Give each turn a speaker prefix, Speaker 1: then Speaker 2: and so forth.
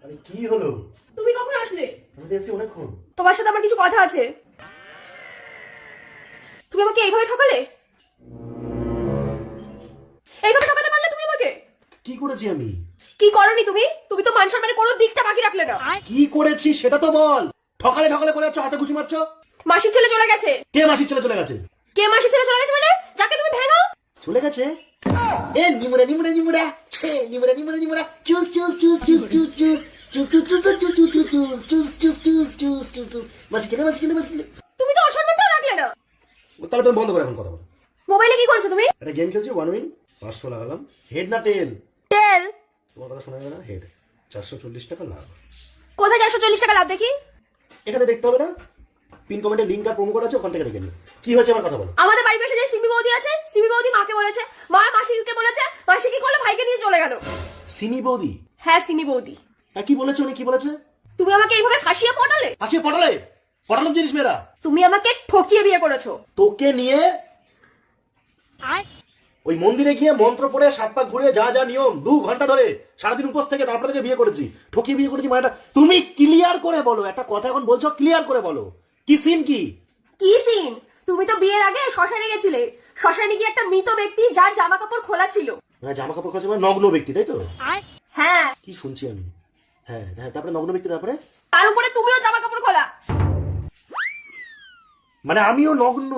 Speaker 1: আরে কি হলো?
Speaker 2: তুমি কখন আসলে?
Speaker 1: আমি তো এসেছি অনেকক্ষণ।
Speaker 2: তোমার সাথে আমার কিছু কথা আছে। তুমি আমাকে এইভাবে ঠকালে? এইভাবে ঠকাতে পারলে তুমি আমাকে?
Speaker 1: কি করেছি আমি?
Speaker 2: কি করনি তুমি? তুমি তো মান সম্মানের কোনো দিকটা বাকি রাখলে না।
Speaker 1: কি করেছি সেটা তো বল। ঠকালে ঠকালে করে যাচ্ছ, হাতে খুশি মারছ।
Speaker 2: মাসির ছেলে চলে গেছে।
Speaker 1: কে মাসির ছেলে চলে গেছে?
Speaker 2: কে মাসির ছেলে চলে গেছে মানে? যাকে তুমি ভেঙাও।
Speaker 1: চলে গেছে? এ নিমুড়া নিমুড়া নিমুড়া, এ নিমুড়া নিমুড়া নিমুড়া, চুস চুস চুস চুস চুস চুস চুস চুস চুস চুস চুস চুস চুস চুস চুস চুস চুস চুস। মাসিকে মাসিকে মাসিকে।
Speaker 2: তুমি তো অসম্মানটাও রাখলে না।
Speaker 1: তাহলে তুমি বন্ধ করে এখন কথা বল।
Speaker 2: মোবাইলে কি করেছো তুমি?
Speaker 1: একটা গেম খেলছি, 1 উইন 500 লাগালাম। হেড না টেল?
Speaker 2: টেল।
Speaker 1: তোমার কথা শোনা যাবে না। হেড 440 টাকা লাভ।
Speaker 2: কোথায় 440 টাকা লাভ দেখি?
Speaker 1: এখানে দেখতে হবে না? পিন কমেন্টে লিংক আর প্রোমো কোড আছে, ওখান থেকে দেখে নিও। কি হয়েছে আমার কথা বলো।
Speaker 2: আমাদের বাড়ির পাশে যে সিমি বৌদি আছে, সিমি বৌদি মাকে বলেছে, মা মাসিকে বলেছে, মাসি কি করলো? ভাইকে নিয়ে চলে গেল।
Speaker 1: সিমি বৌদি?
Speaker 2: হ্যাঁ সিমি বৌদি।
Speaker 1: হ্যাঁ, কি বলেছে উনি? কি বলেছে?
Speaker 2: তুমি আমাকে এইভাবে ফাঁসিয়ে পটালে।
Speaker 1: আসে পটালে পটানোর জিনিস মেয়েরা।
Speaker 2: তুমি আমাকে ঠকিয়ে বিয়ে করেছো।
Speaker 1: তোকে নিয়ে ওই মন্দিরে গিয়ে মন্ত্র পড়ে 7 পাক ঘুরে যা যা নিয়ম 2 ঘন্টা ধরে সারাদিন উপোস থেকে তারপরে থেকে বিয়ে করেছি। ঠকিয়ে বিয়ে করেছি মানে তুমি ক্লিয়ার করে বলো। একটা কথা এখন বলছো, ক্লিয়ার করে বলো কি সিন কি?
Speaker 2: কি সিন? তুমি তো বিয়ের আগে শ্মশানে গেছিলে। শ্মশানে গিয়ে একটা মৃত ব্যক্তি যার জামা কাপড় খোলা ছিল।
Speaker 1: মানে জামা কাপড় খোঁজে মানে নগ্ন ব্যক্তি, তাই তো?
Speaker 2: হ্যাঁ।
Speaker 1: কি শুনছি আমি? হ্যাঁ হ্যাঁ, তারপরে নগ্ন ব্যক্তি, তারপরে
Speaker 2: তার উপরে তুমিও জামা কাপড় খোলা।
Speaker 1: মানে আমিও নগ্ন?